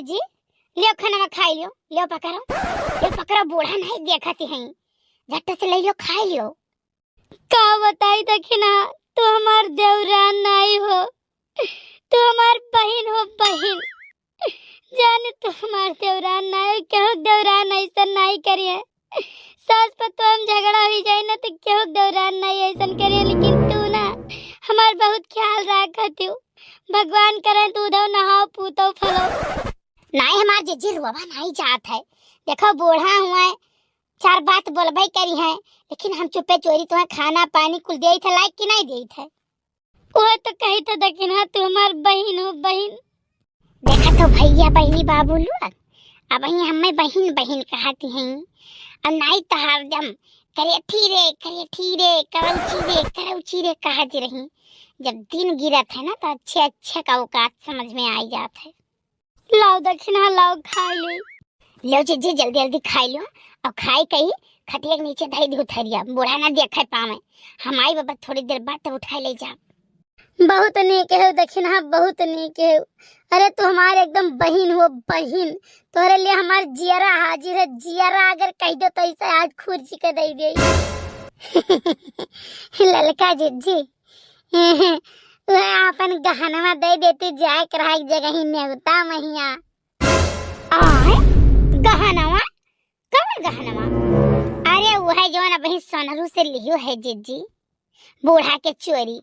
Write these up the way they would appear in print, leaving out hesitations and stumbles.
जी लियो खाना खाई लियो पकड़ो बूढ़ा नहीं देखती हैं, झट से ले लियो खाई लियो। का बताई दखिना, तू हमार देवरान नहीं हो, तू हमार बहन हो बहन। जाने तू हमार देवरान नहीं, क्यों देवरान ऐसा नहीं करिए। सास पर तो हम झगड़ा हो जाए ना तो क्यों देवरान नहीं ऐसा करिए, लेकिन तू ना हमार बहुत ख्याल रखती हो। भगवान करे तू उधव नहाओ पूतो फलो। नहीं हमार जीजी रुआ नहीं जात है, देखो बूढ़ा हुआ है, चार बात बोलबई करी है, लेकिन हम चुपे चोरी तुम्हें खाना पानी कुल दे थे लाइक कि नहीं दे थे। वो तो कही तो दकिन हाँ तू हमार बहन हो बहन। देखा तो भैया बहनी बाबू लोग अब ही हमें बहन बहन कहती हैं, और नहीं तो हरदम करौची रे कहती रही। जब दिन गिरत है ना तो अच्छे अच्छे का औकात समझ में आ जाता है। लाओ दक्षिणा लाओ खा लो जीजी जल्दी जल्दी खाई लो, और खाई कही खटिया के नीचे धई दो थरिया, बूढ़ा ना देखे पावे। हमारी बाबा थोड़ी देर बाद तो उठाई ले जा। बहुत नीक है दक्षिणा, बहुत नीक है। अरे तू हमारे एकदम बहन हो बहन, तोहरे लिए हमार जियरा हाजिर है। जियरा अगर कह दो तो ऐसा आज खुर्ची के दे दे। ललका जीजी वह अपन गहनवा दे देती जाए कर जगह ही नेवता महिया। गहनवा कौन गहनवा? अरे वो है जो ना बहन सोनरू से लियो है जीजी, बूढ़ा के चोरी।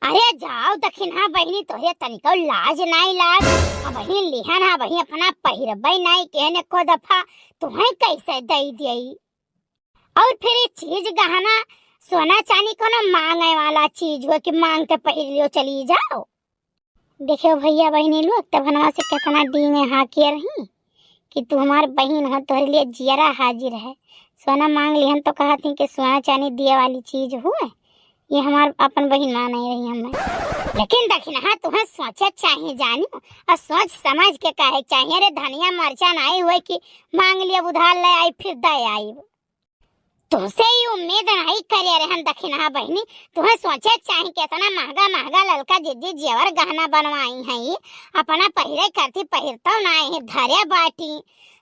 अरे जाओ दक्षिणा बहनी, तोहरे तनिको लाज नहीं लाज। अब बहन लिहन हा बहन अपना पहिरबई नहीं कहने को दफा तुम्हें कैसे दे दिई। और फिर ये चीज गहना सोना चांदी को ना मांगने वाला चीज हो कि मांग के पहिर लियो चली जाओ। देखो भैया बहनी लोग तब हनवा से कितना डींगे हाँ किए रही कि तू हमार बहन हो, तोहरे लिए जियरा हाजिर है। सोना मांग लिहन तो कहा थी कि सोना चांदी दिए वाली चीज हुए, ये हमार अपन बहन मान नहीं रही हमें। लेकिन दक्षिणा हाँ तुम्हें सोचे चाहिए जानी, और सोच समझ के कहे चाहिए। अरे धनिया मरचा नहीं हुए कि मांग लिया उधार ले आई फिर दे आई, तुमसे ही उम्मीद नहीं करे रहे हम दक्षिणा बहनी। तुम्हें सोचे चाहिए कितना महंगा महंगा ललका जीजी जेवर गहना बनवाई है, अपना पहिरे करती पहिरता नहीं धरे बाटी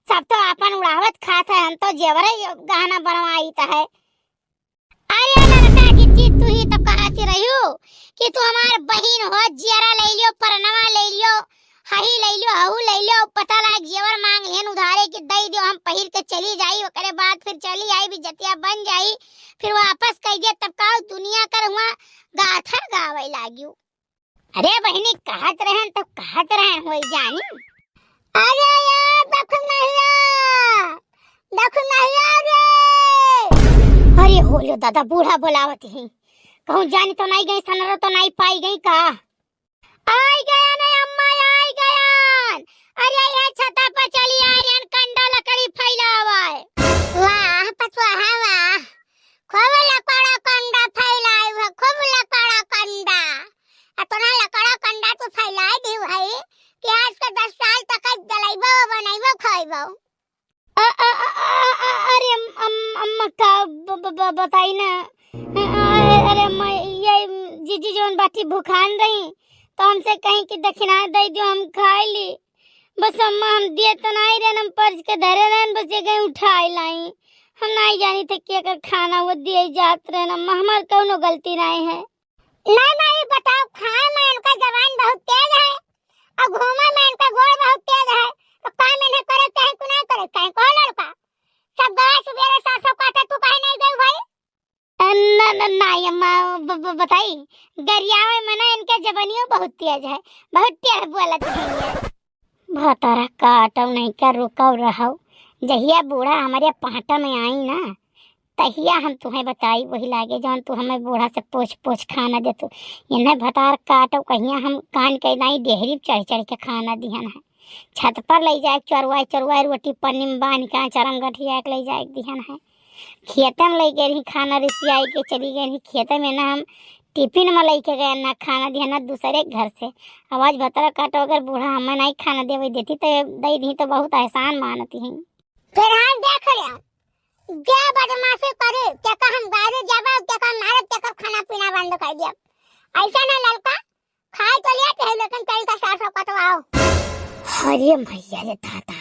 सब तो अपन उड़ावत खाता है, हम तो जेवर गहना बनवाई है। अरे लड़का जीजी तू ही तो कहती रही हो कि तू हमार बहन हो, जियरा ले लियो, परनवा ले लियो, हही ले लियो, हहू ले लियो, पता लाग जेवर मांग लेन उधारे कि दे दियो, हम पहिर के चली जाई, ओकरे बाद फिर चली आई भी जतिया बन जाई, फिर वापस कहिए तब का दुनिया कर हुआ गाथा गावे लागियो। अरे बहनी कहत रहन तो कहत रहन होई जानी। अरे यार देखो नहीं रे। अरे होलो दादा बूढ़ा बोलावत है, कहूँ जानी तो नहीं गई, सनरो तो नहीं पाई गई का। आई गया नहीं अम्मा आई गया। अरे ये छता पर चली आ रही कंडा लकड़ी फैलावा है। वाह पतवाहा वाह, खूब लकड़ा कंडा फैलाए हुआ, खूब लकड़ा कंडा। अपना लकड़ा कंडा तो फैलाए दी भाई कि आज के 10 साल तक जलाइबो बनाइबो खाइबो। अरे अम्मा का बताई ना। अरे मैं ये जीजी जोन बाटी भूखान रही तो हमसे कहीं कि दक्षिणा दे दो, हम खाई ली। बस अम्मा हम दिए तो नहीं रहे, हम पर्ज के धरे रहे, बस ये कहीं उठाई लाई। हम नहीं जानी थे कि अगर खाना वो दिए जात रहे अम्मा, हमार कौनो गलती नहीं है। नहीं बताओ, खाए में इनका जवान बहुत तेज है और घूमे में इनका गोड़ बहुत तेज है, तो काम इन्हें करे चाहे तू नहीं करे चाहे कौन लड़का सब गए सुबेरे 700 काटे, तू कहीं नहीं गई भाई। नहीं अम्मा बताई गरियावे में ना इनके जवानियों बहुत तेज है, बहुत तेज बोलत है। भतारा काटो नहीं कर रुकाओ रहो, जहिया बूढ़ा हमारे पाटा में आई ना तहिया हम तुम्हें बताई वही लागे जौन तू हमें बूढ़ा से पोछ खाना दे। तू इन्हें भतार काटो कहिया हम कान के नहीं डेहरी चढ़ चढ़ के खाना दिहन है, छत पर ले जाए चरवाए रोटी पन्नी में बांध के चरम गठिया के ले जाए दिहन है। खेते में ले गए खाना रिसियाई के चली गई खेते में ना, हम टिफिन में लेके गए ना खाना दिया ना दूसरे घर से। आवाज भतरा काटो अगर बूढ़ा हमें नहीं खाना देवे देती तो दे दी तो बहुत एहसान मानती है। फिर हम देख लिया जे बदमाशी करे क्या का हम गाड़ी जाबा क्या का मारत क्या का खाना पीना बंद कर दिया। ऐसा ना लड़का खाए तो लिया थे लेकिन कल का 700 कटवाओ। अरे मैया रे दादा,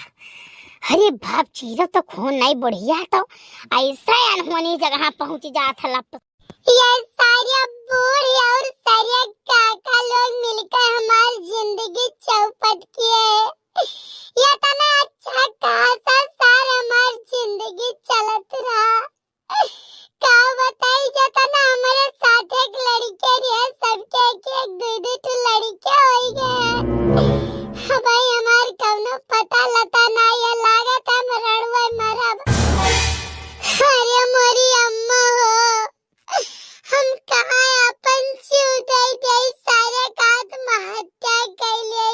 अरे बाप चीरो तो खून नहीं बढ़िया तो ऐसा अनहोनी जगह पहुंच जात हला। ये सारे बूढ़े और सारे काका लोग मिलकर हमारी जिंदगी चौपट किए। ये तना अच्छा खासा सार हमारी जिंदगी चलत रहा। का बताई जतना हमारे साथ एक लड़के रहे, सबके एक दो दो तो लड़के हो गए। भाई हमार कौनो पता लता ना, ये लागत हम रणवे मरब। अरे मोरी अम्मा हो, हम कहाँ अपन जीव दे सारे का आत्महत्या कैले।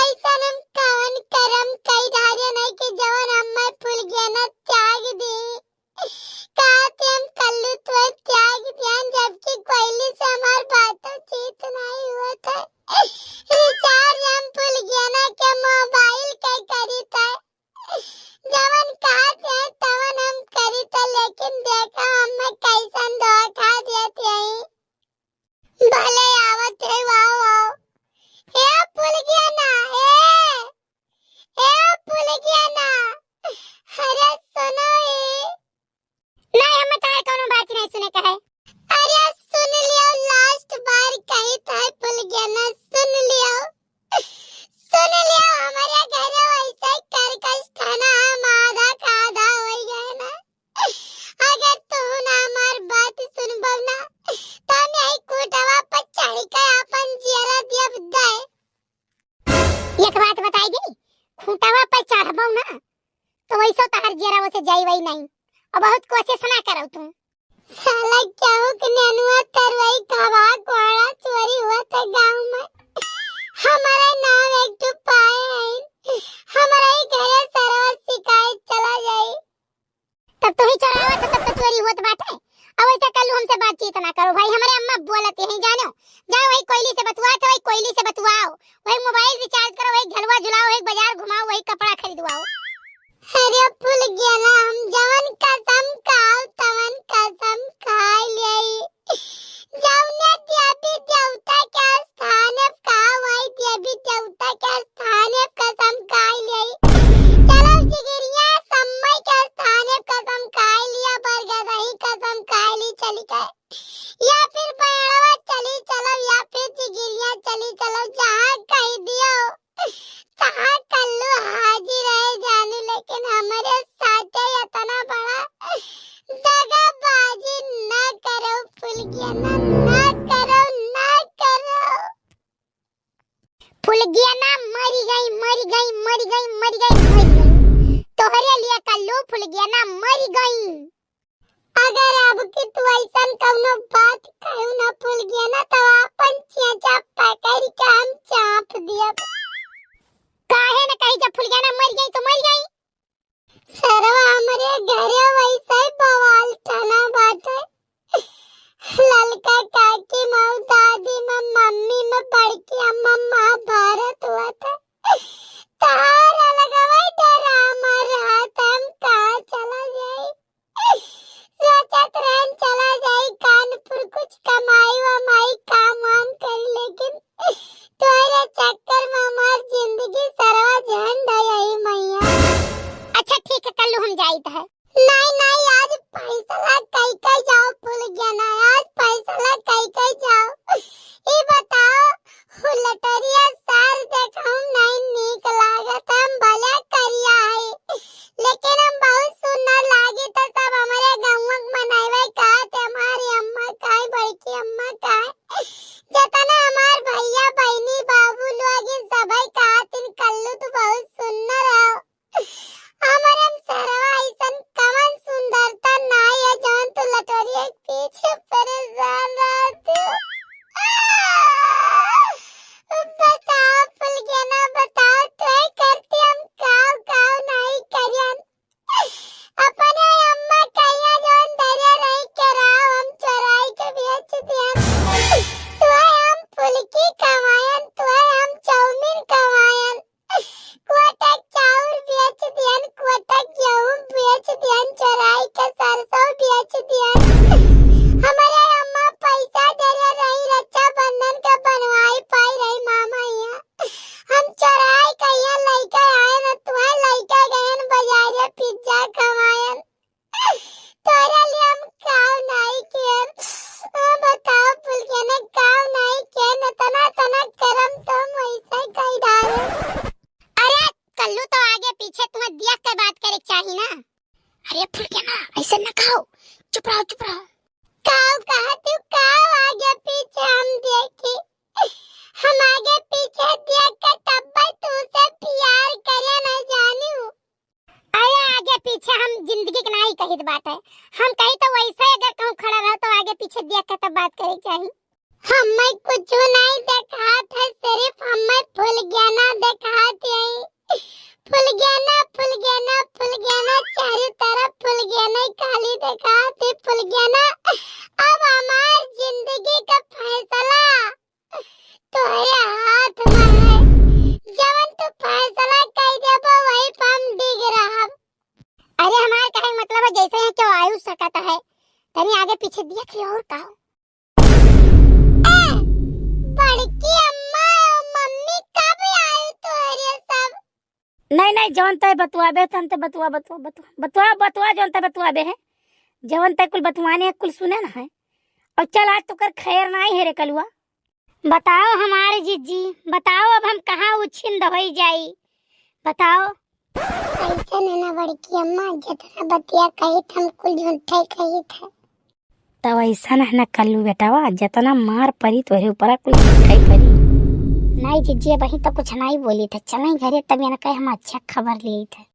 ऐसा हम कौन करम कई धारे नहीं कि जवन अम्मा फूल गया ना त्याग दी। कहते हम कल्लू तो त्याग दियान, जबकि कोयली से हमार बातचीत नहीं हुआ था। रिचार्ज हम भूल गया ना के मोबाइल के करी था। जवन कहते हैं तवन हम करी था, लेकिन देखा हमें कैसन धोखा देते हैं। भले आवत है वाओ वाओ। ए भूल गया ना, ए भूल गया ना। अरे सुनो नहीं, हमें तार कोनो बात नहीं सुने का है। अरे सुन लियो, लास्ट बार कही था भूल गया ना, सुन लियो हमारे घर वैसे करकश खाना हम आधा का आधा हो गए ना। अगर तू ना हमार बात सुनबो ना तो मैं कोटवा पर चढ़ के अपन जियरा दिया बुद्धा। एक बात बताई दी, खूंटवा पर चढ़बो ना तो वैसे तहर जियरा वैसे जाई वही नहीं। अब बहुत कोशिश ना करो तुम। साला क्या हो कि ननुआ तरवाई खावा कोड़ा चोरी हुआ था गांव में। हमारा नाम एक तो पाए हैं, हमारा ही घरे सरवा शिकायत चला जाए। तब तो ही चढ़ावा तो तब तो चोरी होत बाटे। अब ऐसा कल हमसे बातचीत ना करो भाई, हमारे अम्मा बोलते हैं जानो। जाओ वही कोयली से बतवा, तो वही कोयली से बतवाओ, वही मोबाइल रिचार्ज करो, वही झलवा झुलाओ, वही बाजार घुमाओ, वही कपड़ा खरीदवाओ। अरे भूल गया ना, हम जवन कसम खाओ तवन कसम खा लिए। जवने देवी देवता के स्थान का वही देवी देवता के स्थान कसम खा लिए। चलो जिगरिया समय के स्थान कसम खा लिया, बरगद ही कसम खा ली चली गए। या फिर बैरवा चली चलो, या फिर जिगरिया चली चलो, जहाँ कह दियो तहाँ कल्लू हाजिर रहे जाने। लेकिन हमारे साथ इतना बड़ा दगाबाजी ना करो फूल गया ना, ना करो ना करो। फूल गया ना मरी गई मरी गई मरी गई मरी गई मरी गई, तोहरे लिए कल्लू फूल गया ना मरी गई। अगर अब की तू ऐसन कौनो बात कहू ना फूल गया ना तो अपन चेचा पकड़ के हम चाप दिया। काहे न कही जब फूल गया ना मर गई तो मर गई। सरवा हमारे घरे वैसे ही बवाल ठाना बाटे। ललका काकी माँ दादी माँ मम्मी माँ बड़की अम्मा माँ भारत हुआ था। तारा लगवाई डरामा रहा था, हम कहाँ चला जाए। सोचत रहन चला जाए कानपुर, कुछ कमाई वमाई काम वाम कर, लेकिन तोरे चक्कर में हमार जिंदगी सरवा झंड आई मैया। अच्छा ठीक है कल हम जाइत है। नहीं नहीं आज फैसला कई कई जाओ भूल गया ना, आज फैसला कई कई जाओ। ये बताओ लटरिया सार देखो नहीं नीक लागत, हम भले करिया है लेकिन हम बहुत सुंदर लागे तो सब हमारे गाँव मनावे कहते हमारी अम्मा का बड़की अम्मा का जतना हमार भैया बहनी बाबू लोग सभी कहते कल्लू तो बहुत सुंदर है। हमारे सरवा ऐसन जिंदगी के नहीं कहित बात है। हम कही तो वैसे अगर कहूं खड़ा रहो तो आगे पीछे देख के तब बात करे चाहिए। हमें कुछ नहीं देखा था, सिर्फ हमें फूल गया ना देखा थे। फूल गया ना, फूल गया ना, फूल गया ना, चारों तरफ फूल गया ना, खाली देखा थे फूल गया ना। अब हमारी जिंदगी का फैसला तुम्हारे हाथ में है। जवन तू फैसला कर देबो वही पे हम डिग रहब। अरे हमार कहे मतलब है जैसे है क्यों आयु सकता है, तनी आगे पीछे देख ले और का बड़की अम्मा और मम्मी कब आयु तोरे सब। नहीं नहीं जवन तय बतुआबे तन ते बतुआ जवन तय बतुआबे है, जवन तय कुल बतुआने कुल सुने ना है। और चल आज तो कर खैर नहीं है रे कलुआ। बताओ हमारे जीजी, बताओ अब हम कहाँ उछिंद होई जाई, बताओ। ऐसा ना बड़की अम्मा जितना बतिया कही हम कुल झूठे कही थे। तब ऐसा ना कल्लू बेटावा, जितना मार परी तोरे ऊपर कुल झूठे परी। नहीं जीजी वही तो कुछ नहीं बोली थे, चलें घरे तब ये ना कहे हम अच्छा खबर लिए थे।